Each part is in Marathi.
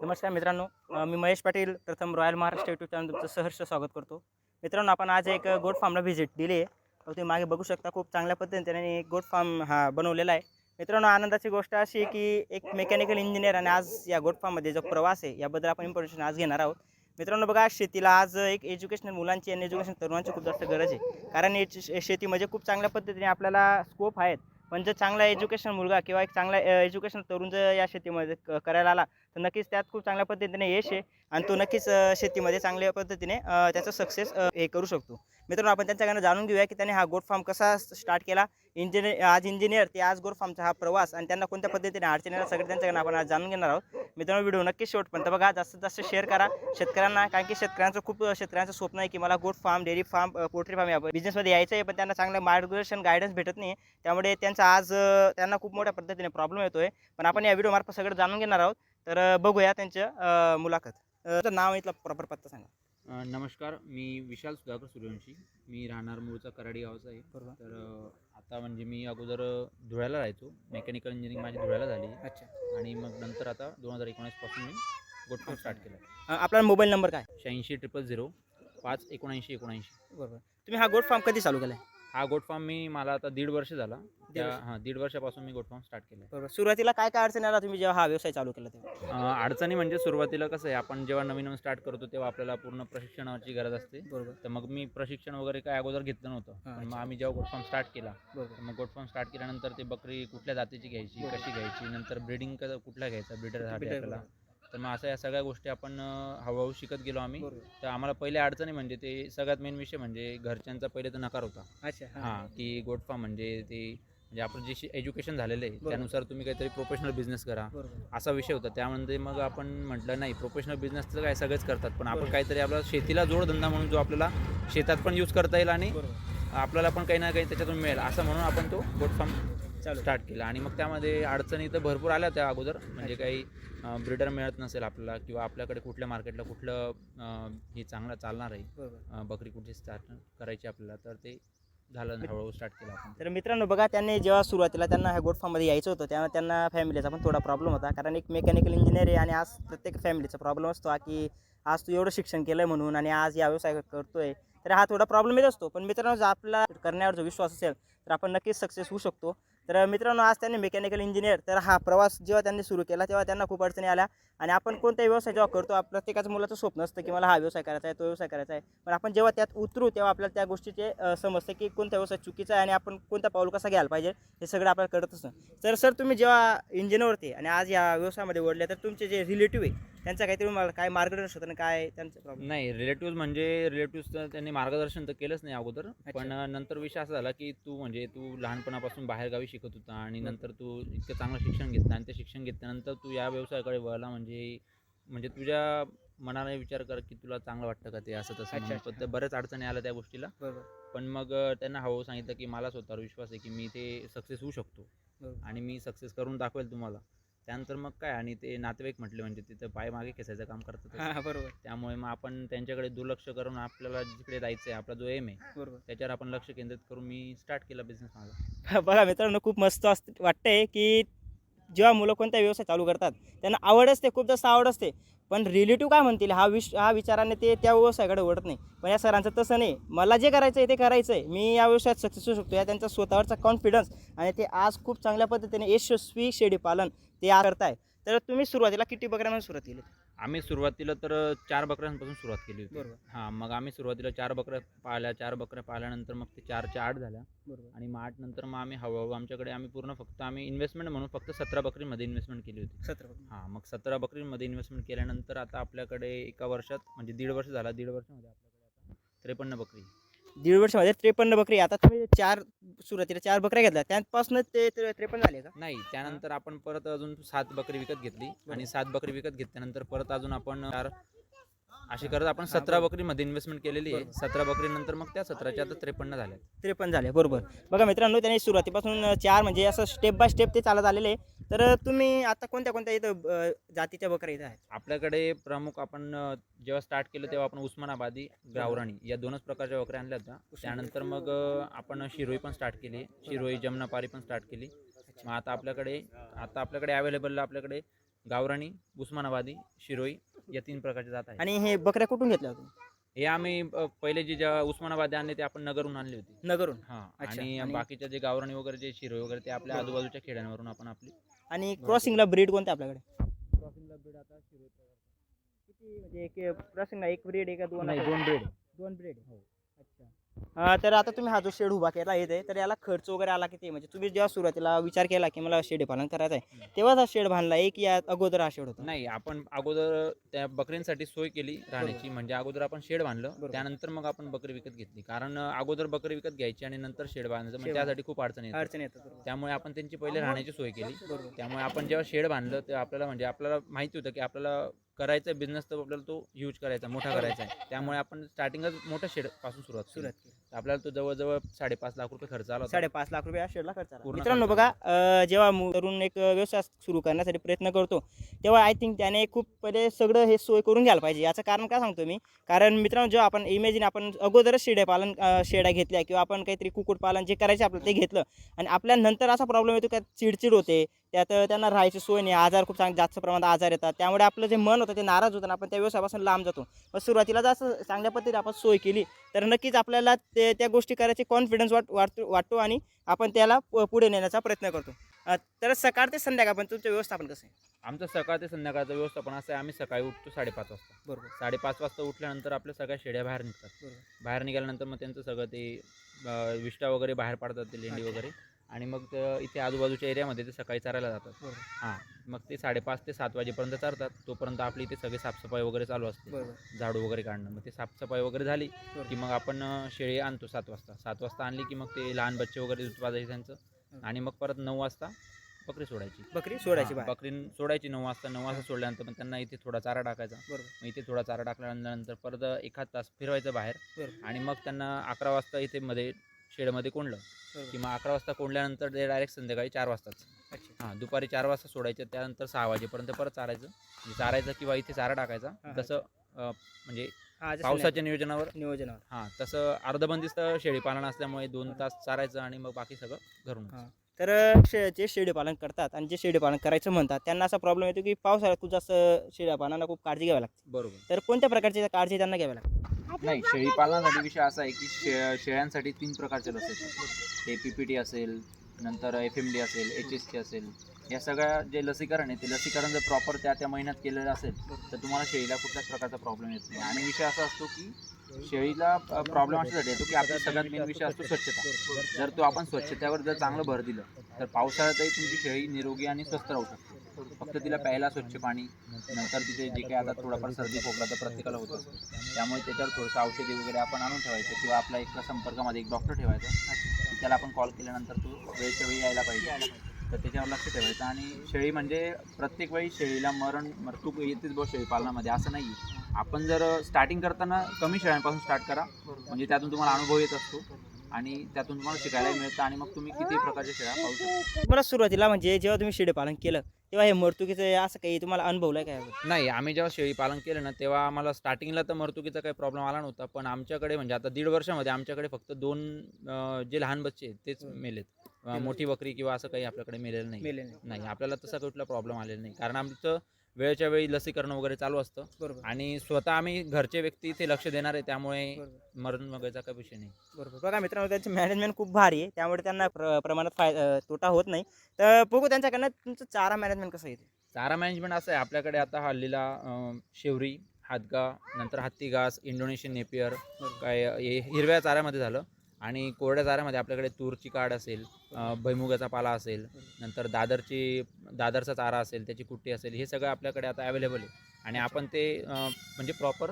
नमस्कार मित्रांनो, मी महेश पाटील प्रथम रॉयल महाराष्ट्र यूट्यूब चॅनल तुमचं सहर्ष स्वागत करतो. मित्रांनो, आपण आज एक गोट फार्मला व्हिजिट दिली आहे. तर तुम्ही मागे बघू शकता, खूप चांगल्या पद्धतीने त्यांनी एक गोट फार्म बनवलेला आहे. मित्रांनो, आनंदाची गोष्ट अशी आहे की एक मेकॅनिकल इंजिनियर आणि आज या गोट फार्ममध्ये जो प्रवास आहे याबद्दल आपण इन्फॉर्मेशन आज घेणार आहोत. मित्रांनो बघा, शेतीला आज एक एज्युकेशनल मुलांची आणि एज्युकेशन तरुणांची खूप जास्त गरज आहे. कारण शेतीमध्ये खूप चांगल्या पद्धतीने आपल्याला स्कोप आहेत. पण जर चांगला एज्युकेशन मुलगा किंवा एक चांगला एज्युकेशन तरुण जर या शेतीमध्ये करायला आला, तर नक्कीच त्यात खूप चांगल्या पद्धतीने यश आहे आणि तो नक्कीच शेतीमध्ये चांगल्या पद्धतीने त्याचा सक्सेस हे करू शकतो. मित्रांनो, आपण त्यांच्याकडनं जाणून घेऊया की त्याने हा गोट फार्म कसा स्टार्ट केला. इंजिनियर ते आज गोट फार्मचा हा प्रवास आणि त्यांना कोणत्या पद्धतीने अडचणी येणार सगळं त्यांच्याकडनं आपण आज जाणून घेणार आहोत. मित्रांनो, व्हिडिओ नक्कीच शेवटपर्यंत बघा. जास्तीत जास्त शेअर करा शेतकऱ्यांना, कारण की शेतकऱ्यांचं स्वप्न आहे की मला goat farm, dairy farm, poultry farm या बिझनेसमध्ये यायचं आहे, पण त्यांना चांगलं मार्गदर्शन, गायडन्स भेटत नाही. त्यामुळे त्यांचा आज त्यांना खूप मोठ्या पद्धतीने प्रॉब्लेम येतोय. पण आपण या व्हिडिओमार्फत सगळं जाणून घेणार आहोत. तर बघूया त्यांचं मुलाखत. तर नाव, इथला प्रॉपर पत्ता सांगा. नमस्कार, मी विशाल सुधाकर सूर्यवंशी. मी राहणार मूळचा कराडी गावचा आहे. बरोबर. तर आता म्हणजे मी अगोदर धुळ्याला राहायचो. मेकॅनिकल इंजिनिअरिंग माझी धुळ्याला झाली. अच्छा. आणि मग नंतर आता 2019 पासून मी गोट फार्म स्टार्ट केला. आपला मोबाईल नंबर काय? 86 000 5 79 79. बरोबर. तुम्ही हा गोट फार्म कधी चालू केला आहे? हा गोट फार्म मला आता 1.5 वर्ष झाला. वर्ष. 1.5 वर्षापासून मी गोट फार्म स्टार्ट केला. बरोबर. सुरुवातीला काय काय अडचणी आला तुम्ही जेव्हा हा व्यवसाय चालू केला तेव्हा? अडचणी म्हणजे सुरुवातीला कसं आहे, आपण जेव्हा नवीन स्टार्ट करतो तेव्हा आपल्याला पूर्ण प्रशिक्षणाची गरज असते. बरोबर. तर मग मी प्रशिक्षण वगैरे काय अगोदर घेतलं नव्हतं. पण मग आम्ही जेव्हा गोट फार्म स्टार्ट केला, बरोबर. तर मग गोट फार्म स्टार्ट केल्यानंतर ते बकरी कुठल्या जातीची घ्यायची, कशी घ्यायची, नंतर ब्रीडिंग कुठला घ्यायचा ब्रीडरसाठी आपल्याला. तर मग अशा या सगळ्या गोष्टी आपण हळूहळू शिकत गेलो आम्ही. तर आम्हाला पहिले अडचणी म्हणजे ते सगळ्यात मेन विषय म्हणजे घरच्यांचा पहिले तर नकार होता. अच्छा. हां, की गोट फार्म म्हणजे आपण जे एज्युकेशन झालेलं आहे त्यानुसार तुम्ही काहीतरी प्रोफेशनल बिझनेस करा, असा विषय होता. त्यामध्ये मग आपण म्हटलं नाही, प्रोफेशनल बिझनेस तर काय सगळेच करतात, पण आपण काहीतरी आपला शेतीला जोडधंदा म्हणून जो आपल्याला शेतात पण यूज करता येईल आणि आपल्याला पण काही ना काही त्याच्यातून मिळेल, असं म्हणून आपण तो गोट फार्म स्टार्ट केला. आणि मग त्यामध्ये अडचणी तर भरपूर आल्या त्या अगोदर. म्हणजे काही ब्रीडर मिळत नसेल आपल्याला, किंवा आपल्याकडे कुठल्या मार्केटला कुठलं हे चांगलं चालणार आहे, बकरी कुठे स्टार्ट करायची आपल्याला, तर ते झालं नाही, हळूहळू स्टार्ट केला आपण. तर मित्रांनो बघा, त्यांनी जेव्हा सुरुवातीला त्यांना ह्या गोट फार्ममध्ये यायचं होतं तेव्हा त्यांना फॅमिलीचा पण थोडा प्रॉब्लेम होता. कारण एक मेकॅनिकल इंजिनियर आहे आणि आज प्रत्येक फॅमिलीचा प्रॉब्लेम असतो की आज तू एवढं शिक्षण केलं म्हणून आणि आज या व्यवसाय करतोय, तर हा थोडा प्रॉब्लेम येत असतो. पण मित्रांनो, जर आपला करण्यावर जो विश्वास असेल तर आपण नक्कीच सक्सेस होऊ शकतो. तर मित्रांनो, आज त्यांनी मेकॅनिकल इंजिनियर, तर हा प्रवास जेव्हा त्यांनी सुरू केला तेव्हा त्यांना खूप अडचणी आल्या. आणि आपण कोणताही व्यवसाय जेव्हा करतो, प्रत्येकाचं मुलाचं स्वप्न असतं की मला हा व्यवसाय करायचा आहे, तो व्यवसाय करायचा आहे. पण आपण जेव्हा त्यात उतरू तेव्हा आपल्याला त्या गोष्टीचे समजतं की कोणता व्यवसाय चुकीचा आहे आणि आपण कोणता पाऊल कसा घ्यायला पाहिजे, हे सगळं आपल्याला कळत असतं. तर सर, तुम्ही जेव्हा इंजिनियर होते आणि आज या व्यवसायामध्ये वळले, तर तुमचे जे रिलेटिव्ह आहे त्यांचं काहीतरी मला काय मार्गदर्शन होतं आणि काय त्यांचं प्रॉब्लेम? नाही, रिलेटिव्स तर त्यांनी मार्गदर्शन तर केलंच नाही अगोदर. पण नंतर विषय असा झाला की तू लहानपणापासून बाहेरगावी शिकत होता आणि नंतर तू इतकं चांगलं शिक्षण घेतलं, आणि ते शिक्षण घेतल्यानंतर तू या व्यवसायाकडे वळला, म्हणजे तुझ्या मनाने विचार कर की तुला चांगलं वाटतं का ते, असं तसं. पण तर बऱ्याच अडचणी आल्या त्या गोष्टीला. पण मग त्यांना हळूहळू सांगितलं की मला स्वतःवर विश्वास आहे की मी ते सक्सेस होऊ शकतो आणि मी सक्सेस करून दाखवेल तुम्हाला. त्यानंतर मग काय, आणि ते नातेवाईक म्हटले म्हणजे तिथं पाय मागे खेचायचं काम करतात. बरोबर. त्यामुळे मग आपण त्यांच्याकडे दुर्लक्ष करून आपल्याला जिकडे जायचं आहे, आपला जो एम आहे, त्याच्यावर आपण लक्ष केंद्रित करून मी स्टार्ट केला बिझनेस माझा. बघा मित्रांनो, खूप मस्त वाटतंय की जेव्हा मुलं कोणता व्यवसाय चालू करतात त्यांना आवड असते, खूप जास्त आवड असते. पण रिलेटिव्ह काय म्हणतील हा विचाराने ते त्या व्यवसायाकडे वळत नाही. पण या सरांचं तसं नाही. मला जे करायचं आहे ते करायचं आहे, मी या व्यवसायात सक्सेस होऊ शकतो, या त्यांचा स्वतःवरचा कॉन्फिडन्स, आणि ते आज खूप चांगल्या पद्धतीने यशस्वी शेळी पालन ते करताय. तर तुम्ही सुरुवातीला किती बकऱ्यांमध्ये सुरुवात केली? आम्ही सुरुवातीला तर 4 बकऱ्यांपासून सुरुवात केली होती. बरोबर. हां, मग आम्ही सुरुवातीला 4 बकऱ्या पाळल्या. 4 बकऱ्या पाळल्यानंतर मग ते 4च्या 8 झाल्या. बरोबर. आणि मग 8 नंतर मग आम्ही हळूहळू आमच्याकडे आम्ही इन्व्हेस्टमेंट म्हणून फक्त 17 बकरीमध्ये इन्व्हेस्टमेंट केली होती. 17. हां, मग 17 बकरीमध्ये इन्व्हेस्टमेंट केल्यानंतर आता आपल्याकडे एका वर्षात, म्हणजे 1.5 वर्ष झाला, 1.5 वर्षामध्ये आपल्याकडे आता 53 बकरी. 1.5 वर्षामध्ये 53 बकरी. आता तुम्ही सुरुवातीला 4 बकऱ्या घेतल्या, त्यापासून ते 53 झाले का? नाही, त्यानंतर आपण परत अजून 7 बकरी विकत घेतली. आणि 7 बकरी विकत घेतल्यानंतर परत अजून आपण 4 अशी करत आपण 17 बकरीमध्ये इन्व्हेस्टमेंट केलेली आहे. 17 बकरीनंतर मग त्या 17च्या आता 53 झाल्या. 53 झाले. बरोबर. बघा मित्रांनो, त्यांनी सुरुवातीपासून 4 म्हणजे असं स्टेप बाय स्टेप ते चालत आलेले आहे. तर तुम्ही आता कोणत्या कोणत्या इथं जातीच्या बकऱ्या इथं आहेत? आपल्याकडे प्रमुख आपण जेव्हा स्टार्ट केलं तेव्हा आपण उस्मानाबादी, गावराणी या 2च प्रकारच्या बकऱ्या आणल्या होत्या. त्यानंतर मग आपण शिरोई पण स्टार्ट केली, शिरोई जमनापारी पण स्टार्ट केली. मग आता आपल्याकडे अवेलेबल आपल्याकडे गावराणी, उस्मानाबादी, शिरोई या 3 प्रकारचे जात आहेत. आणि हे बकऱ्या कुठून घेतल्या होत्या? हे आम्ही पहिले जे उस्मानाबादी आणले ते आपण नगरहून आणले होते. नगरून. हां. अच्छा. आणि बाकीचे जे गावराणी वगैरे जे शिरोई वगैरे ते आपल्या बरोबर. आजूबाजूच्या खेड्यांवरून आपण आपली आणि क्रॉसिंगला ब्रीड कोणते आपल्याकडे? क्रॉसिंगला ब्रीड आता शिरोई किती, म्हणजे एक क्रॉसिंगला एक ब्रीड आहे का दोन? नाही, 2 ब्रेड. 2 ब्रीड. हो. अच्छा. तर आता तुम्ही हा जो शेड उभा केला येते, तर याला खर्च वगैरे आला किती? म्हणजे तुम्ही जेव्हा सुरुवातीला विचार केला की मला शेळी पालन करायचं आहे, तेव्हाच हा शेड बांधला आहे की या अगोदर हा शेड होता? नाही, आपण अगोदर त्या बकरींसाठी सोय केली राहण्याची. म्हणजे अगोदर आपण शेड बांधलं, बरोबर. त्यानंतर मग आपण बकरी विकत घेतली. कारण अगोदर बकरी विकत घ्यायची आणि नंतर शेड बांधायचं, म्हणजे शेड त्यासाठी खूप अडचण येते. अडचण येतात. बरोबर. त्यामुळे आपण त्यांची पहिले राहण्याची सोय केली. बरोबर. त्यामुळे आपण जेव्हा शेड बांधलं तेव्हा आपल्याला माहिती होतं की आपल्याला करायचा बिझनेस, तर आपल्याला तो यूज करायचा, मोठा करायचा आहे. त्यामुळे आपण स्टार्टिंगच मोठ्या शेड पासून सुरुवात केली. सुरुवात केली. आपल्याला तो जवळजवळ 5.5 लाख रुपये खर्च आला होता. 5.5 लाख रुपये या शेडला खर्च आला. पूर्ण मित्रांनो खर्च बघा, जेव्हा तरुण एक व्यवसाय सुरू करण्यासाठी प्रयत्न करतो, तेव्हा आय थिंक त्याने खूप पहिले सगळं हे सोय करून घ्यायला पाहिजे. याचं कारण काय सांगतो मी, कारण मित्रांनो जेव्हा आपण इमेजिन आपण अगोदरच शेळ्या घेतल्या किंवा आपण काहीतरी कुक्कुटपालन जे करायचे आपलं ते घेतलं आणि आपल्या नंतर असा प्रॉब्लेम येतो की चिडचिड होते, त्यात त्यांना राहायची सोय नाही, आजार खूप जास्त प्रमाणात आजार येतात. त्यामुळे आपलं जे मन होतं ते नाराज होतं आणि आपण त्या व्यवसायापासून लांब जातो. मग सुरुवातीला जर असं चांगल्या पद्धतीने आपण सोय केली तर नक्कीच आपल्याला त्या गोष्टी करायची कॉन्फिडन्स वाटतो आणि आपण त्याला पुढे नेण्याचा प्रयत्न करतो. तर सकाळ ते संध्याकाळ पण तुमचं व्यवस्थापन कसं आहे? आमचं सकाळ ते संध्याकाळचं व्यवस्थापन असं आहे, आम्ही सकाळी उठतो 5:30 वाजता. बरोबर. 5:30 वाजता उठल्यानंतर आपल्या सगळ्या शेळ्या बाहेर निघतात. बरोबर. बाहेर निघाल्यानंतर मग त्यांचं सगळं ते विष्ठा वगैरे बाहेर पाडतात, ते लेंडी वगैरे. आणि मग इथे आजूबाजूच्या एरियामध्ये ते सकाळी चरायला जातात. बरोबर. हां. मग ते 5:30 ते 7 वाजेपर्यंत चरतात. तोपर्यंत आपली इथे सगळी साफसफाई वगैरे चालू असते. बरोबर. झाडू वगैरे काढणं. मग ते साफसफाई वगैरे झाली बरोबर. की मग आपण शेळी आणतो 7 वाजता. 7 वाजता आणली की मग ते लहान बच्चे वगैरे दूध पाजायचे त्यांचं. आणि मग परत 9 वाजता बकरी सोडायची. बकरी सोडायची हां, बाहेर. बकरी सोडायची 9 वाजता. 9 वाजता सोडल्यानंतर मग त्यांना इथे थोडा चारा टाकायचा. बरोबर. मग इथे थोडा चारा टाकल्यानंतर परत एखाद तास फिरवायचं बाहेर. बरोबर. आणि मग त्यांना 11 वाजता इथे मध्ये शेडमध्ये कोंडलं की मग 11 वाजता कोंडल्यानंतर ते डायरेक्ट संध्याकाळी 4 वाजताच. अच्छा. हां, दुपारी 4 वाजता सोडायचं. त्यानंतर 6 वाजेपर्यंत परत चारायचं. म्हणजे चारायचं किंवा इथे चारा टाकायचा. हां, तसं म्हणजे हां, जसं पावसाच्या नियोजनावर. नियोजनावर. हां, तसं अर्धबंदिस्त शेळीपालन असल्यामुळे 2 तास चारायचं आणि मग बाकी सगळं घरून. हां. तर जे शेळीपालन करतात आणि जे शेळीपालन करायचं म्हणतात त्यांना असा प्रॉब्लेम येतो की पावसाळ्यात खूप जास्त शेळीपालनाला खूप काळजी घ्यावी लागते. बरोबर. तर कोणत्या प्रकारची काळजी त्यांना घ्यावी लागते? नाही, शेळीपालनासाठी विषय असा आहे की शेळ्यांसाठी 3 प्रकारचे लस आहेत. ते PPT असेल, नंतर FMD असेल, HST असेल. या सगळ्या जे लसीकरण आहे ते लसीकरण जर प्रॉपर त्या महिन्यात केलेलं असेल तर तुम्हाला शेळीला कुठल्याच प्रकारचा प्रॉब्लेम येत नाही. आणि विषय असा असतो की शेळीला प्रॉब्लेम अशासाठी येतो की आपला सगळ्यात मेन विषय असतो स्वच्छता. जर तो आपण स्वच्छतेवर जर चांगलं भर दिलं तर पावसाळ्यातही तुमची शेळी निरोगी आणि स्वस्थ राहू शकते. फक्त तिला प्यायला स्वच्छ पाणी, नंतर तिथे जे काही आता थोडाफार सर्दी खोकला तर प्रत्येकाला होत असतो, त्यामुळे त्याच्यावर थोडंसं औषधी वगैरे आपण आणून ठेवायचं किंवा आपला एक संपर्कामध्ये एक डॉक्टर ठेवायचा की त्याला आपण कॉल केल्यानंतर तो वेळच्या वेळी यायला पाहिजे. तर त्याच्यावर लक्ष ठेवायचं. आणि शेळी म्हणजे प्रत्येक वेळी शेळीला मृत्यू येतेच बघ शेळीपालनामध्ये, असं नाही. आपण जर स्टार्टिंग करताना कमी शेळ्यांपासून स्टार्ट करा, म्हणजे त्यातून तुम्हाला अनुभव येत असतो आणि त्यातून तुम्हाला शिकायलाही मिळतं आणि मग तुम्ही किती प्रकारच्या शेळ्या पाहू शकता. मला सुरुवातीला म्हणजे जेव्हा तुम्ही शेळीपालन केलं तेव्हा हे मरतुकीचं असं काही तुम्हाला अनुभवलं काय? नाही, आम्ही जेव्हा शेळी पालन केलं ना तेव्हा आम्हाला स्टार्टिंगला तर मरतुकीचा काही प्रॉब्लेम आला नव्हता. पण आमच्याकडे म्हणजे आता 1.5 वर्षामध्ये आमच्याकडे फक्त 2 जे लहान बच्चे आहेत तेच मेलेत. मोठी बकरी किंवा असं काही आपल्याकडे मेलेलं नाही. नाही, आपल्याला तसा कुठला प्रॉब्लेम आलेला नाही. कारण आमचं वेळच्या वेळी लसीकरण वगैरे चालू असतं. बरोबर. आणि स्वतः आम्ही घरचे व्यक्ती इथे लक्ष देणार आहे, त्यामुळे मरण वगैरेचा काही विषय नाही. बरोबर. बघा मित्रांनो, त्यांची मॅनेजमेंट खूप भारी आहे, त्यामुळे त्यांना प्रमाणात तोटा होत नाही. तर बघू त्यांच्याकडनं तुमचं चारा मॅनेजमेंट कसं येते? चारा मॅनेजमेंट असं आहे, आपल्याकडे आता हल्लीला शेवरी, हादगा, नंतर हत्ती घास, इंडोनेशियन नेपियर, काय हे हिरव्या चाऱ्यामध्ये झालं. आणि कोरड्या चाऱ्यामध्ये आपल्याकडे तूरची काड असेल, भुईमुगाचा पाला असेल, नंतर दादरचा चारा असेल, त्याची कुट्टी असेल, हे सगळं आपल्याकडे आता अवेलेबल आहे. आणि आपण ते म्हणजे प्रॉपर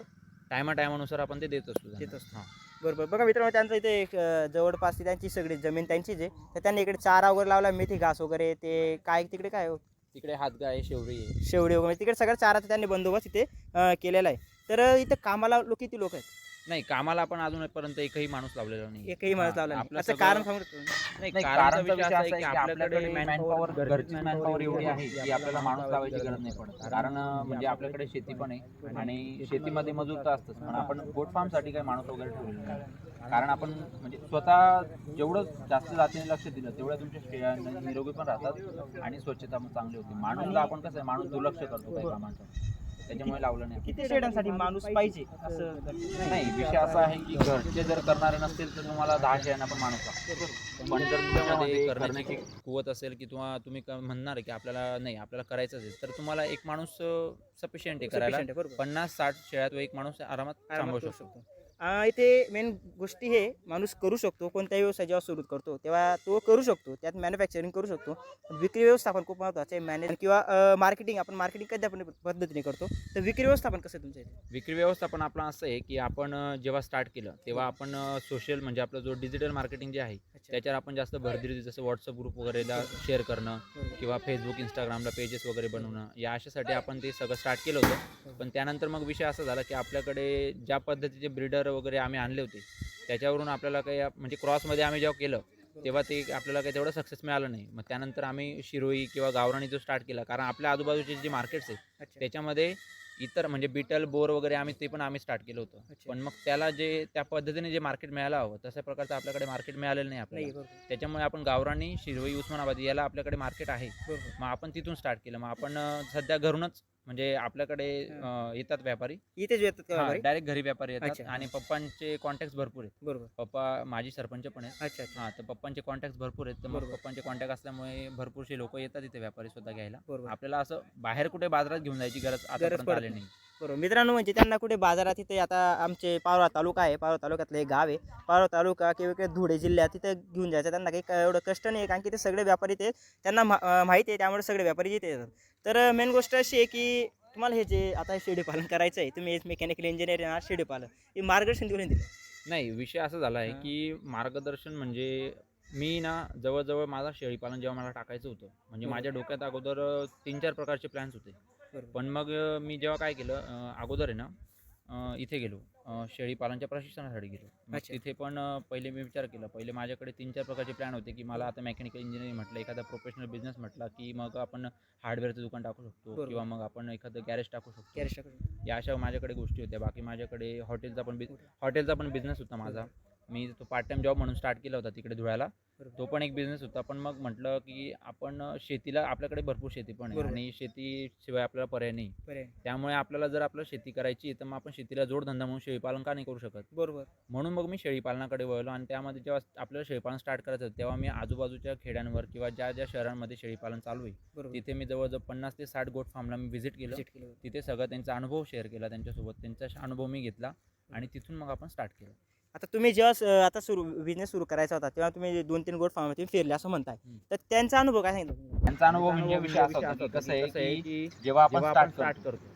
टायमानुसार आपण ते देत असतो. हां, बरोबर. बघा मित्रांनो, त्यांचं इथे एक जवळपास त्यांची सगळी जमीन त्यांचीच आहे, तर त्यांनी इकडे चारा वगैरे लावला, मेथी घास वगैरे, ते काय तिकडे काय तिकडे हादगा आहे, शेवरी आहे, शेवडी वगैरे, तिकडे सगळं चाराचा त्यांनी बंदोबस्त इथे केलेला आहे. तर इथं कामाला किती लोक आहेत? नाही, कामाला आपण अजूनपर्यंत एकही माणूस लावलेला नाही. एकही माणूस लावला नाही. आपलं असं सगळं- कारण सांगू? नाही, कारणचा विषय असा आहे की आपल्याकडे मॅनपॉवर, घरची मॅनपॉवर एवढी आहे की आपल्याला माणूस लावायची गरज नाही पडत. कारण म्हणजे आपल्याकडे शेती पण आहे आणि शेतीमध्ये मजूर तर असतंच, पण आपण गोट फार्मसाठी काही माणूस वगैरे ठेवलेला नाही. कारण आपण म्हणजे स्वतः जेवढं जास्त जातीने लक्ष दिलं तेवढं तुमच्या शेळ्या निरोगी पण राहतात आणि स्वच्छता पण चांगली होती. माणूसला आपण कसं आहे, माणूस दुर्लक्ष करतो काही कामाचं, त्याच्यामुळे लावलं नाही. किती शेळ्यांसाठी माणूस पाहिजे असं नाही, विषय असा आहे की घरचे जर करणारे नसतील तर तुम्हाला 10 शेळ्यांना पण माणूस लागतो. पण जर तुमच्यामध्ये करण्याची कुवत असेल की तुम्ही म्हणणार की आपल्याला नाही, आपल्याला करायचंच आहे, तर तुम्हाला एक माणूस सफिशियंट आहे करायला. Sufficient आहे, बरोबर. 50-60 शेळ्यात एक माणूस आरामात सांभाळू करू शकतो. इथे मेन गोष्टी हे माणूस करू शकतो. कोणताही व्यवसाय जेव्हा सुरू करतो तेव्हा तो करू शकतो, त्यात मॅन्युफॅक्चरिंग करू शकतो. पण विक्री व्यवस्थापन खूप महत्त्वाचं आहे. मॅनेज किंवा मार्केटिंग, आपण मार्केटिंग कध्या पद्धतीने करतो, तर विक्री व्यवस्थापन कसं आहे तुमच्या इथे? विक्री व्यवस्थापन आपलं असं आहे की आपण जेव्हा स्टार्ट केलं तेव्हा आपण सोशल म्हणजे आपलं जो डिजिटल मार्केटिंग जे आहे अच्छा. त्याच्यावर आपण जास्त भर दिली, जसं व्हॉट्सअप ग्रुप वगैरेला शेअर करणं बरोबर. किंवा फेसबुक इंस्टाग्रामला पेजेस वगैरे बनवणं, या अशासाठी आपण ते सगळं स्टार्ट केलं होतं. पण त्यानंतर मग विषय असा झाला की आपल्याकडे ज्या पद्धतीचे ब्रीडर वगैरे आम्ही आणले होते त्याच्यावरून आपल्याला काही म्हणजे क्रॉसमध्ये आम्ही जेव्हा केलं तेव्हा ते आपल्याला काही तेवढं सक्सेस मिळालं नाही. मग त्यानंतर आम्ही शिरोई किंवा गावरानी जो स्टार्ट केला, कारण आपल्या आजूबाजूचे जे मार्केट्स आहेत अच्छा. त्याच्यामध्ये इतर म्हणजे बिटल बोर वगैरे आम्ही स्टार्ट केलं होतं. अच्छा. पण मग त्याला जे त्या पद्धतीने जे मार्केट मिळायला हवं तशा प्रकारचं आपल्याकडे मार्केट मिळालेलं नाही नाही, आपल्याला. बरोबर. त्याच्यामुळे आपण गावरानी, शिरोई, उस्मानाबादी याला आपल्याकडे मार्केट आहे. बरोबर. मग आपण तिथून स्टार्ट केलं. मग आपण सध्या घरूनच म्हणजे आपल्याकडे येतात व्यापारी. इथेच येतात का व्यापारी? डायरेक्ट घरी व्यापारी येतात. अच्छा. आणि पप्पांचे कॉन्टॅक्ट्स भरपूर आहेत. बरोबर. पप्पा माझी सरपंच पण आहेत. अच्छा, अच्छा. तर पप्पांचे कॉन्टॅक्ट्स भरपूर आहेत. तर मग बरोबर. पप्पांचे कॉन्टॅक्ट असल्यामुळे भरपूरसे लोक येतात इथे व्यापारी स्वतः घ्यायला. बरोबर. आपल्याला असं बाहेर कुठे बाजारात घेऊन जायची गरज आतापर्यंत पडत आली नाही. नाही. बरोबर. मित्रांनो, म्हणजे त्यांना कुठे बाजारात, तिथे आता आमचे पारोळा तालुका आहे, पारोळा तालुक्यातलं एक गाव आहे, पारोळा तालुका किंवा इकडे धुळे जिल्ह्यात, तिथे घेऊन जायचं त्यांना काही एवढं कष्ट नाही आहे, कारण की ते सगळे व्यापारी ते त्यांना माहिती आहे, त्यामुळे सगळे व्यापारी इथे येतात. तर मेन गोष्ट अशी आहे की तुम्हाला हे जे आता शेळी पालन करायचं आहे, तुम्ही मेकॅनिकल इंजिनिअर आहे, शेळी पालन हे मार्गदर्शन देऊन दिलं. नाही, विषय असा झाला आहे की मार्गदर्शन म्हणजे मी ना जवळजवळ माझा शेळीपालन जेव्हा मला टाकायचं होतं, म्हणजे बरोबर. माझ्या डोक्यात अगोदर 3-4 प्रकारचे प्लॅन्स होते. बरोबर. पण मग मी जेव्हा काय केलं, अगोदर आहे ना इथे गेलो, शेळीपालनच्या प्रशिक्षणासाठी गेलो. मग अच्छा. तिथे पण पहिले मी विचार केला. पहिले माझ्याकडे 3-4 प्रकारचे प्लॅन होते की मला आता मेकॅनिकल इंजिनिअरिंग म्हटलं, एखादा प्रोफेशनल बिझनेस म्हटला की मग आपण हार्डवेअरचं दुकान टाकू शकतो बरोबर. किंवा मग आपण एखादं गॅरेज टाकू शकतो. कॅरेज या अशा माझ्याकडे गोष्टी होत्या. बाकी माझ्याकडे हॉटेलचा पण बिझनेस होता माझा. मी तो पार्ट टाइम जॉब म्हणून स्टार्ट केला होता तिकडे धुळ्याला. बरोबर. तो पण एक बिझनेस होता. पण मग म्हटलं की आपण शेतीला, आपल्याकडे भरपूर शेती पण आहे बरोबर. आणि शेतीशिवाय आपल्याला पर्याय नाही. पर्याय. त्यामुळे आपल्याला जर आपल्याला शेती करायची आहे तर मग आपण शेतीला जोडधंदा म्हणून शेळीपालन का नाही करू शकत? बरोबर. म्हणून मग मी शेळीपालनाकडे वळलो. आणि त्यामध्ये जेव्हा आपल्याला शेळीपालन स्टार्ट करायचं होतं तेव्हा मी आजूबाजूच्या खेड्यांवर किंवा ज्या ज्या शहरांमध्ये शेळीपालन चालू आहे बरोबर. तिथे मी जवळजवळ 50 ते 60 गोट फार्मला मी व्हिजिट केलं. Visit केलं. तिथे सगळं त्यांचा अनुभव शेअर केला त्यांच्यासोबत. त्यांचा अनुभव मी घेतला आणि तिथून मग आपण स्टार्ट केलं. आता तुम्ही जेव्हा आता बिझनेस सुरू करायचा होता तेव्हा तुम्ही 2-3 गोट फार्म तुम्ही फिरले असं म्हणताय, तर त्यांचा अनुभव काय सांगितलं? त्यांचा अनुभव म्हणजे विषय असा होता की कसं आहे की जेव्हा आपण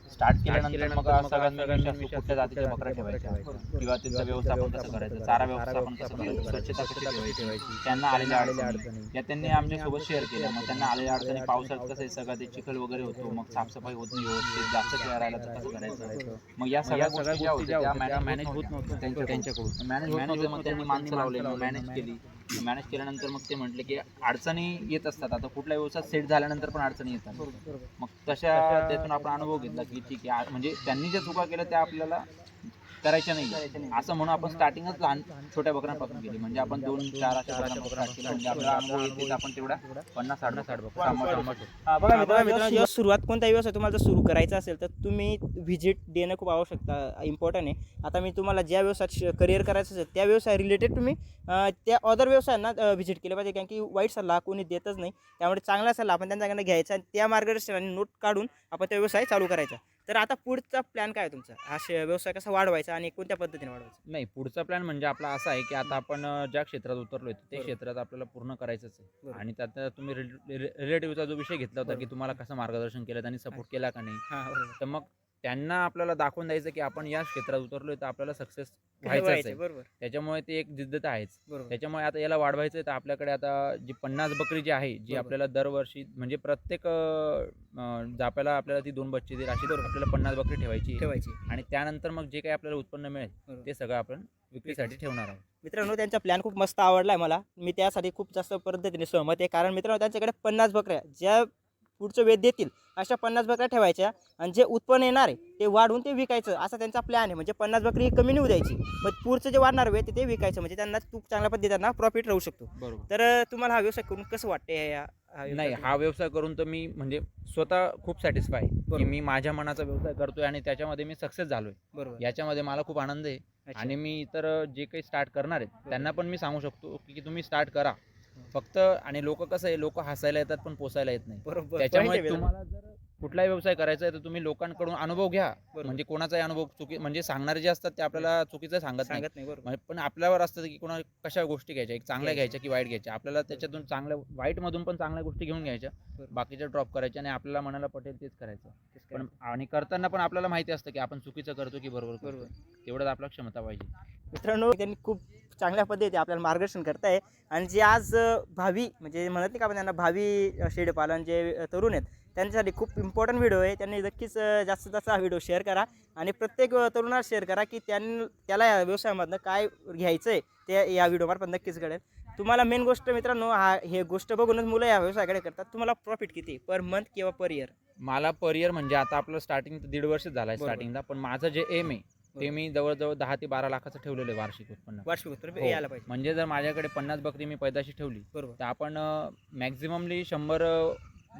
स्टार्ट केल्यानंतर मग सगळ्यांना कुठल्या जातीच्या बकऱ्या ठेवायच्या किंवा त्यांचं व्यवस्थापन कसं करायचं, चारा व्यवस्थापन कसं करायचं, स्वच्छता कशी ठेवायची, त्यांना आलेल्या अडचणी या त्यांनी आमच्यासोबत शेअर केल्या. मग त्यांना आलेल्या अडचणी, पावसाळ्यात कसं आहे सगळं ते चिखल वगैरे होतो, मग साफसफाई होत नाही व्यवस्थित, जास्त वेळ राहिला तर कसं करायचं, मग या सगळ्या गोष्टी ज्या होत्या त्या मॅनेज होत नव्हत्या त्यांच्याकडून. मॅनेज मग त्यांनी माणसं लावले, मॅनेज केली. मॅनेज केल्यानंतर मग ते म्हटले की अडचणी येत असतात. आता कुठला व्यवसाय सेट झाल्यानंतर पण अडचणी येतात. मग तशा त्यातून आपण अनुभव घेतला की ठीक आहे, म्हणजे त्यांनी ज्या चुका केल्या त्या आपल्याला करायच्या नाही, असं म्हणून आपण स्टार्टिंगच लहान छोट्या बकऱ्यांपासून केली. म्हणजे आपण 2-4 अशा बकऱ्यांपासून स्टार्ट केलं. म्हणजे आपला अनुभव येते आपण तेवढा 50-60 बकऱ्या बघा मित्रांनो, जेव्हा सुरुवात कोणता व्यवसाय तुम्हाला जर सुरू करायचा असेल तर तुम्ही व्हिजिट देणं खूप आवश्यकता इम्पॉर्टंट आहे. आता मी तुम्हाला ज्या व्यवसायात करिअर करायचं असेल त्या व्यवसाय रिलेटेड तुम्ही त्या अदर व्यवसायांना व्हिजिट केलं पाहिजे, कारण की वाईट सल्ला कोणी देतच नाही. त्यामुळे चांगला सल्ला आपण त्यांच्याकडनं घ्यायचा आणि त्या मार्गदर्शनाने नोट काढून आपण त्या व्यवसाय चालू करायचा. तर आता पुढचा प्लॅन काय आहे तुमचा? हा व्यवसाय कसा वाढवायचा आणि कोणत्या पद्धतीने वाढवायचा? नाही, पुढचा प्लॅन म्हणजे आपला असा आहे की आता आपण ज्या क्षेत्रात उतरलोय ते बरोबर. क्षेत्रात आपल्याला पूर्ण करायचंच आहे. बरोबर. आणि त्यात तुम्ही रिलेटिव्हचा जो विषय घेतला होता की बरोबर. तुम्हाला कसं मार्गदर्शन केलं, त्यांनी सपोर्ट केला का नाही, हां, बरोबर. तर मग त्यांना आपल्याला दाखवून द्यायचं की आपण या क्षेत्रात उतरलोय तर आपल्याला सक्सेस व्हायचंच आहे. बरोबर. त्याच्यामुळे ते एक जिद्दत आहेच. बरोबर. त्याच्यामुळे आता याला वाढवायचं आहे. तर आपल्याकडे आता जी 50 बकरी जी आहे, जी बरोबर. आपल्याला दरवर्षी म्हणजे प्रत्येक जाप्याला आपल्याला ती 2 बच्चे देईल अशी आपल्याला 50 बकरी ठेवायची. आणि त्यानंतर मग जे काही आपल्याला उत्पन्न मिळेल बरोबर. ते सगळं आपण विक्रीसाठी ठेवणार आहोत. मित्रांनो, त्यांचा प्लॅन खूप मस्त आवडला आहे मला. मी त्यासाठी खूप जास्त पद्धतीने सहमत आहे, कारण मित्रांनो त्यांच्याकडे 50 बकऱ्या ज्या पुढचं वेध देतील अशा 50 बकऱ्या ठेवायच्या आणि जे उत्पन्न येणार आहे ते वाढवून ते विकायचं असा त्यांचा प्लॅन आहे. म्हणजे 50 बकरी कमी नाही द्यायची, मग पुढचं जे वाढणार वेळ ते विकायचं, म्हणजे त्यांना खूप चांगल्या पद्धतीने प्रॉफिट राहू शकतो. बरोबर. तर तुम्हाला हा व्यवसाय करून कसं वाटते? नाही, हा व्यवसाय करून तर मी म्हणजे स्वतः खूप सॅटिस्फाय आहे की बरोबर. मी माझ्या मनाचा व्यवसाय करतोय आणि त्याच्यामध्ये मी सक्सेस झालोय. बरोबर. याच्यामध्ये मला खूप आनंद आहे. अच्छा. आणि मी इतर जे काही स्टार्ट करणार आहेत त्यांना पण मी सांगू शकतो की तुम्ही स्टार्ट करा फक्त. आणि लोक कसं आहे, लोक हसायला येतात पण पोसायला येत नाही. बरोबर. त्याच्यामुळे point आहे तुम्हाला जर कुठलाही व्यवसाय करायचा आहे तर तुम्ही लोकांकडून अनुभव घ्या. बरोबर. म्हणजे कोणाचाही अनुभव म्हणजे सांगणारे जे असतात ते आपल्याला चुकीचं सांगत नाही. सांगत नाही. बरोबर. पण आपल्यावर असतं की कोणा कशा गोष्टी घ्यायच्या, एक चांगल्या घ्यायच्या की वाईट घ्यायच्या. आपल्याला त्याच्यातून चांगल्या वाईटमधून पण चांगल्या गोष्टी घेऊन घ्यायच्या, बरोबर. बाकीच्या ड्रॉप करायच्या आणि आपल्याला मनाला पटेल तेच करायचं. तेच पण करायचं. आणि करताना पण आपल्याला माहिती असतं की आपण चुकीचं करतो की बरोबर करतो. बरोबर. तेवढंच आपला क्षमता पाहिजे. मित्रांनो, त्यांनी खूप चांगल्या पद्धतीने आपल्याला मार्गदर्शन करताय आणि जे आज भावी म्हणजे म्हणत नाही का आपण त्यांना भावी शेळीपालन जे तरुण आहेत त्यांच्यासाठी खूप इम्पॉर्टंट व्हिडिओ आहे. त्यांनी नक्कीच जास्तीत जास्त हा व्हिडिओ शेअर करा आणि प्रत्येक तरुणाला शेअर करा की त्याला या व्यवसायामधनं काय घ्यायचं आहे ते या व्हिडिओमार्फत नक्कीच कळेल. तुम्हाला मेन गोष्ट मित्रांनो, हे गोष्ट बघूनच मुलं या व्यवसायाकडे करतात. तुम्हाला प्रॉफिट किती पर मंथ किंवा पर इयर? मला पर इयर म्हणजे आता आपलं स्टार्टिंग तर 1.5 वर्ष झालं आहे बरोबर. स्टार्टिंगला. पण माझं जे एम आहे ते मी जवळजवळ 10 ते 12 लाखाचं ठेवलेलं आहे वार्षिक उत्पन्न. वार्षिक उत्पन्न हो. यायला पाहिजे. म्हणजे जर माझ्याकडे 50 बकरी मी पैदाशी ठेवली बरोबर. तर आपण मॅक्झिममली 100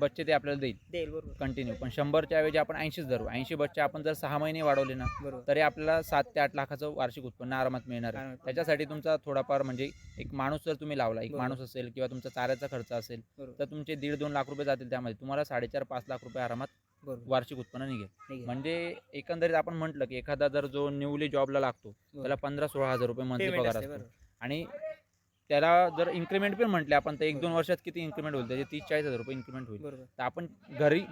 बच्चे ते आपल्याला देईल देईल. बरोबर. कंटिन्यू. पण 100च्या ऐवजी आपण 80च धरू. 80 बच्चे आपण जर 6 महिने वाढवले ना बरोबर. तरी आपल्याला 7 ते 8 लाखाचं वार्षिक उत्पन्न आरामात मिळणार आहे. आरामात. त्याच्यासाठी तुमचा थोडाफार म्हणजे एक माणूस जर तुम्ही लावला, एक बरोबर. माणूस असेल किंवा तुमचा चाऱ्याचा खर्च असेल बरोबर. तर तुमचे 1.5-2 लाख रुपये जातील. त्यामध्ये तुम्हाला 4.5-5 लाख रुपये आरामात बरोबर. वार्षिक उत्पन्न निघेल. ठीक आहे. म्हणजे एकंदरीत आपण म्हटलं की एखादा जर जो न्यूली जॉबला लागतो त्याला 15-16 हजार रुपये मंथली पेमेंट पगार असते. असतो. बरोबर. आणि त्याला जर इन्क्रीमेंट पण म्हटले आपण तर 1-2 वर्षात किती इन्क्रीमेंट होईल, त्याचे 30-40 हजार रुपये इन्क्रीमेंट होईल. बरोबर. तर आपण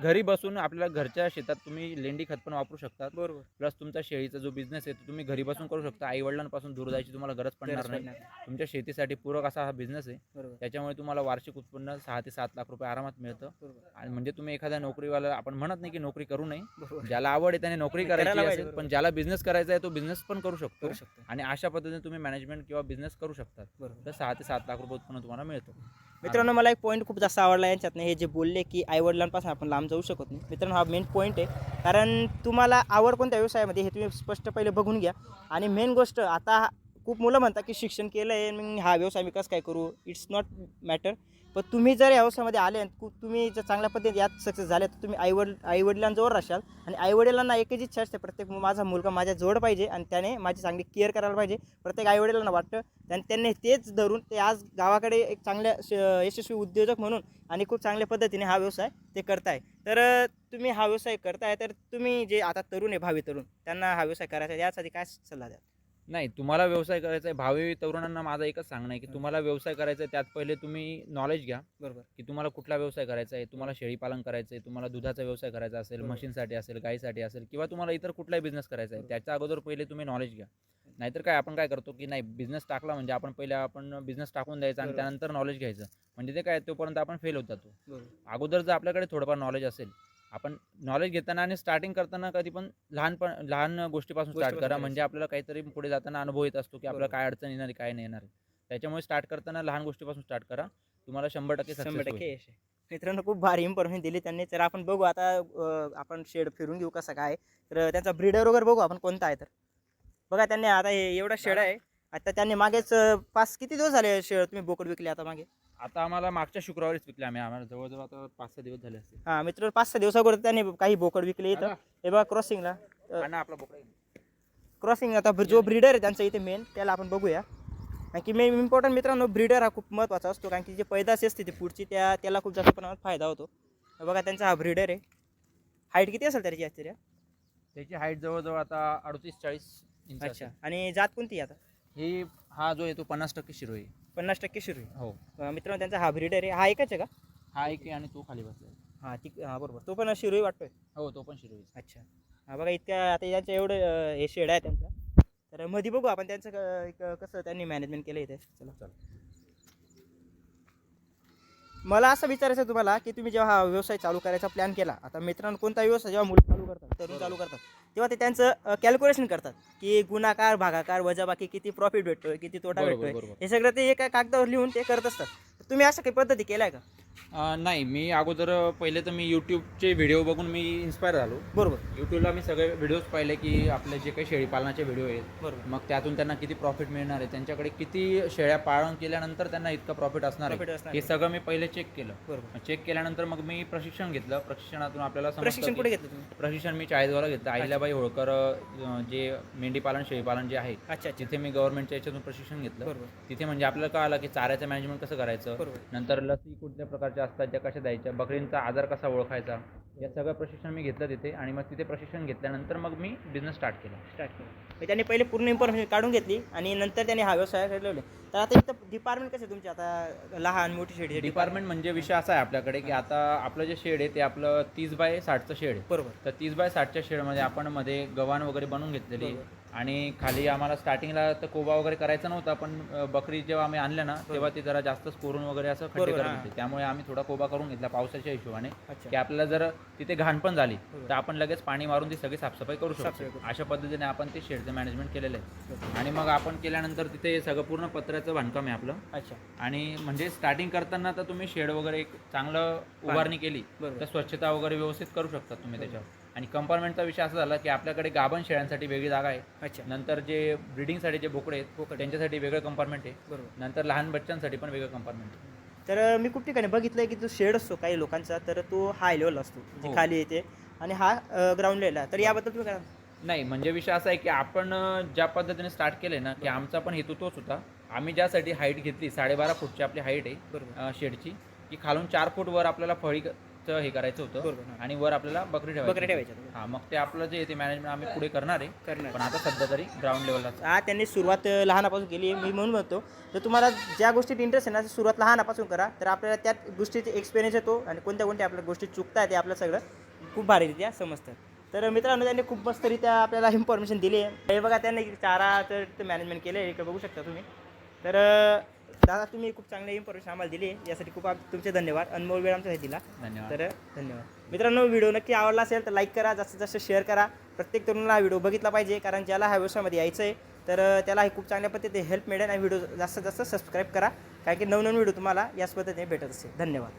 घरी बसून आपल्याला घरच्या शेतात तुम्ही लेंडी खत पण वापरू शकता. बरोबर. प्लस तुमचा शेळीचा जो बिझनेस आहे तो तुम्ही घरी बसून करू शकता. आई वडिलांपासून दूर जायची तुम्हाला गरज पडणार नाही. तुमच्या शेतीसाठी पूरक असा हा बिझनेस आहे. बरोबर. त्याच्यामुळे तुम्हाला वार्षिक उत्पन्न 6 ते 7 लाख रुपये आरामात मिळतं. बरोबर. आणि म्हणजे तुम्ही एखाद्या नोकरीवाला, आपण म्हणत नाही की नोकरी करू नये, बरोबर. ज्याला आवड आहे त्याने नोकरी करायला करायची पाहिजे. असेल, बरोबर. पण ज्याला बिझनेस करायचा आहे तो बिझनेस पण करू शकतो. करू शकतो. आणि अशा पद्धतीने तुम्ही मॅनेजमेंट किंवा बिझनेस करू शकता. बरोबर. तर 6 ते 7 लाख रुपये उत्पन्न तुम्हाला मिळतो. मित्रांनो, मला एक पॉईंट खूप जास्त आवडला यांच्यात, हे जे बोलले की आईवडिलांपासून आपण लांब जाऊ शकत नाही. मित्रांनो, हा मेन पॉईंट आहे. कारण तुम्हाला आवड कोणत्या व्यवसायामध्ये हे तुम्ही स्पष्ट पहिले बघून घ्या. आणि मेन गोष्ट, आता खूप मुलं म्हणतात की शिक्षण केलं आहे मग हा व्यवसाय मी कसं काय करू. It's not matter. पण तुम्ही जर या व्यवसायामध्ये आले आणि तुम्ही जर चांगल्या पद्धतीने यात सक्सेस झाले तर तुम्ही आईवडिलांजवळ राहाल. आणि आईवडिलांना एकच इच्छा असते, प्रत्येक माझा मुलगा माझ्या जवळ पाहिजे आणि त्याने माझी चांगली केअर करायला पाहिजे. प्रत्येक आईवडिलांना वाटतं आणि त्यांनी तेच धरून ते आज गावाकडे एक चांगल्या यशस्वी उद्योजक म्हणून आणि खूप चांगल्या पद्धतीने हा व्यवसाय ते करताय. तर तुम्ही हा व्यवसाय करताय तर तुम्ही जे आता तरुण आहे, भावी तरुण, त्यांना हा व्यवसाय करायचा आहे यासाठी काय सल्ला द्या? नाही, तुम्हाला व्यवसाय करायचा आहे, भावी तरुणांना माझा एकच सांगणं आहे की तुम्हाला व्यवसाय करायचा आहे त्यात पहिले तुम्ही नॉलेज घ्या. बरोबर. की तुम्हाला कुठला व्यवसाय करायचा आहे. तुम्हाला शेळीपालन करायचं आहे, तुम्हाला दुधाचा व्यवसाय करायचा असेल, बरोबर. म्हशींसाठी असेल, गाईसाठी असेल किंवा तुम्हाला इतर कुठलाही बिझनेस करायचा आहे, बरोबर. त्याच्या अगोदर पहिले तुम्ही नॉलेज घ्या. नाहीतर काय आपण काय करतो की नाही, बिझनेस टाकला म्हणजे आपण बिझनेस टाकून द्यायचा आणि बरोबर. त्यानंतर नॉलेज घ्यायचं. म्हणजे ते काय, तोपर्यंत आपण फेल होत जातो. बरोबर. अगोदर जर आपल्याकडे थोडंफार नॉलेज असेल, आपण नॉलेज घेताना आणि स्टार्टिंग करताना कधी पण लहान गोष्टीपासून स्टार्ट करा. म्हणजे आपल्याला काहीतरी पुढे जाताना अनुभव येत असतो की आपल्याला बरोबर. काय अडचण येणार आहे, काय नाही येणार आहे. त्याच्यामुळे स्टार्ट करताना लहान गोष्टीपासून स्टार्ट करा. तुम्हाला 100% सक्सेस 100% होईल. यश आहे. मित्रांनो, खूप भारी इन्फॉर्मेशन दिली त्यांनी. तर आपण बघू आता, आपण शेड फिरून घेऊ कसा काय. तर त्यांचा ब्रीडर वगैरे बघू आपण कोणता आहे. तर बघा, त्यांनी आता एवढा शेड आहे. आता त्यांनी मागेच किती दिवस झाले शेड तुम्ही बोकड विकले आता मागे? आता आम्हाला मागच्या शुक्रवारीच विकले आम्हाला जवळजवळ आता 5-6 दिवस झाले असतील. हां मित्र, 5-6 दिवसावर त्यांनी काही बोकड विकले इथं. हे बघा क्रॉसिंगला. आणि आपला बोकडा क्रॉसिंग आता जो ब्रीडर आहे त्यांचा इथे मेन, त्याला आपण बघूया. कारण की मेन इम्पॉर्टंट मित्रांनो, ब्रीडर हा खूप महत्त्वाचा असतो. कारण की जे पैदाशी असते ती पुढची त्याला खूप जास्त प्रमाणात फायदा होतो. बघा, त्यांचा हा ब्रीडर आहे. हाईट किती असेल त्याची आश्चर्य? त्याची हाईट जवळजवळ आता 38-40 इंच. अच्छा. आणि जात कोणती आता? हा जो आहे तो 50% शिरोई. 50% शिरू. हो. मित्रांनो, त्यांचा हा ब्रीडर आहे. हा एकच आहे का? हा एक आहे आणि तो खाली बसला. हां बरोबर. तो पण शिरोई वाटतोय. हो, तो पण शिरोई. अच्छा. हा बघा, इतक्या आता यांचं एवढं हे शेड आहे त्यांचा. तर मध्ये बघू आपण त्यांचं कसं त्यांनी मॅनेजमेंट केलं इथे. चला. मला असं विचारायचं आहे तुम्हाला की तुम्ही जेव्हा हा व्यवसाय चालू करायचा प्लॅन केला, आता मित्रांनो कोणता व्यवसाय जेव्हा मुलं चालू करतात, तरुण चालू करतात, तेव्हा ते त्यांचं कॅल्क्युलेशन करतात की गुणाकार, भागाकार, वजाबाकी, किती प्रॉफिट भेटतोय, किती तोटा भेटतोय, हे सगळं ते एका कागदावर लिहून ते करत असतात. तुम्ही अशा काही पद्धती केल्या का? नाही, मी अगोदर पहिले तर मी यूट्यूबचे व्हिडिओ बघून मी इन्स्पायर झालो. बरोबर यूट्यूबला मी सगळे व्हिडिओज पाहिले की आपले जे काही शेळीपालनाचे व्हिडिओ आहेत, बरोबर मग त्यातून त्यांना किती प्रॉफिट मिळणार आहे, त्यांच्याकडे किती शेळ्या पालन केल्यानंतर त्यांना इतकं प्रॉफिट असणार प्रॉफिट आहे, असणार हे आहे. सगळं मी पहिले चेक केलं. बरोबर चेक केल्यानंतर मग मी प्रशिक्षण घेतलं. प्रशिक्षणातून आपल्याला समजतं प्रशिक्षण की- कुठे घेतलं तुम्ही? प्रशिक्षण मी चाळीसगावला घेतलं. अहिल्याबाई होळकर जे मेंढीपालन शेळीपालन जे आहे, अच्छा अच्छा तिथे मी गव्हर्नमेंटच्या याच्यातून प्रशिक्षण घेतलं. बरोबर तिथे म्हणजे आपल्याला कळालं की चाऱ्याचं मॅनेजमेंट कसं करायचं, बरोबर नंतर लसी कुठल्या प्रकारच्या असतात त्या कशा द्यायच्या, बकरींचा आजार कसा ओळखायचा, या सगळं प्रशिक्षण मी घेतलं तिथे. आणि मग तिथे प्रशिक्षण घेतल्यानंतर मग मी बिझनेस स्टार्ट केला. स्टार्ट केलं. त्यांनी पहिले पूर्ण इन्फॉर्मेशन काढून घेतली आणि नंतर त्यांनी हा व्यवसाय ठरवले. तर आता इथं डिपार्टमेंट कसे तुमचे आता लहान मोठी शेडी डिपार्टमेंट म्हणजे विषय असा आहे आपल्याकडे की आता आपलं जे शेड आहे ते आपलं 30x60चं शेड आहे. बरोबर तर 30x60च्या शेडमध्ये आपण मध्ये गव्हाण वगैरे बनवून घेतलेली आहे. बरोबर. आणि खाली आम्हाला स्टार्टिंगला तर कोबा वगैरे करायचा नव्हता, पण बकरी जेव्हा आम्ही आणल्या ना तेव्हा ती जरा जास्तच कोरून वगैरे असं खड्डे बरोबर, करत हां. होते. त्यामुळे आम्ही थोडा कोबा करून घेतला पावसाच्या हिशोबाने, अच्छा की आपल्याला जर तिथे घाण पण झाली बरोबर. तर आपण लगेच पाणी मारून ती सगळी साफसफाई करू साफसफाई शकतो. करू अशा पद्धतीने आपण ते शेडचं मॅनेजमेंट केलेलं आहे. बरोबर. आणि मग आपण केल्यानंतर तिथे सगळं पूर्ण पत्र्याचं बांधकाम आहे आपलं. अच्छा आणि म्हणजे स्टार्टिंग करताना तर तुम्ही शेड वगैरे एक चांगलं उभारणी केली बरोबर. तर स्वच्छता वगैरे व्यवस्थित करू शकता तुम्ही त्याच्यावर. आणि कंपार्टमेंटचा विषय असा झाला की आपल्याकडे गाभण शेळ्यांसाठी वेगळी जागा आहे, अच्छा नंतर जे ब्रिडिंगसाठी जे बोकडे आहेत बोकडे. त्यांच्यासाठी वेगळं कंपार्टमेंट आहे, बरोबर. नंतर लहान बच्चांसाठी पण वेगळं कंपार्टमेंट आहे. तर मी खूप ठिकाणी बघितलंय की तो शेड असतो काही लोकांचा, तर तो हाय लेवल असतो म्हणजे हो. खाली येते आणि हा ग्राउंड लेवलला. तर याबद्दल तुम्ही काय नाही, म्हणजे विषय असा आहे की आपण ज्या पद्धतीने स्टार्ट केले ना की आमचा पण हेतू तोच होता. आम्ही ज्यासाठी हाईट घेतली 12.5 फूटची आपली हाईट आहे बरोबर शेडची, की खालून 4 फूट वर आपल्याला फळीचं हे करायचं होतं बरोबर, हां. आणि वर आपल्याला बकरी ठेवायची बकऱ्या होती. ठेवायच्या हां, मग ते आपलं जे ते मॅनेजमेंट आम्ही पुढे करणार आहे, करणार पण आता सध्या तरी ग्राउंड लेवलला. हा त्यांनी सुरुवात लहानापासून केली मी म्हणून म्हणतो. तर तुम्हाला ज्या गोष्टीत इंटरेस्ट आहे ना सुरुवात लहानापासून करा, तर आपल्याला त्या गोष्टीचा एक्सपिरियन्स येतो आणि कोणत्या कोणत्या आपल्या गोष्टी चुकतात ते आपलं सगळं खूप भारीरित्या समजतात. तर मित्रांनो त्यांनी खूप मस्तरित्या आपल्याला इन्फॉर्मेशन दिली आहे. हे बघा त्यांनी चाराचं मॅनेजमेंट केलं आहे, इकडे बघू शकता तुम्ही. तर दादा तुम्ही खूप चांगली इन्फॉर्मेशन आम्हाला दिली आहे, यासाठी खूप तुमचे धन्यवाद. अनमोल वेळ आमचा हे दिला. धन्यवाद. तर धन्यवाद मित्रांनो. व्हिडिओ नक्की आवडला असेल तर लाईक करा, जास्तीत जास्त शेअर करा. प्रत्येक तरुणाला हा व्हिडिओ बघितला पाहिजे, कारण ज्याला ह्या व्यवसायामध्ये यायचं आहे तर त्याला हे खूप चांगल्या पद्धतीने हेल्प मिळेल. आणि व्हिडिओ जास्तीत जास्त सबस्क्राईब करा, कारण की नवनवीन व्हिडिओ तुम्हाला याच पद्धतीने भेटत असेल. धन्यवाद.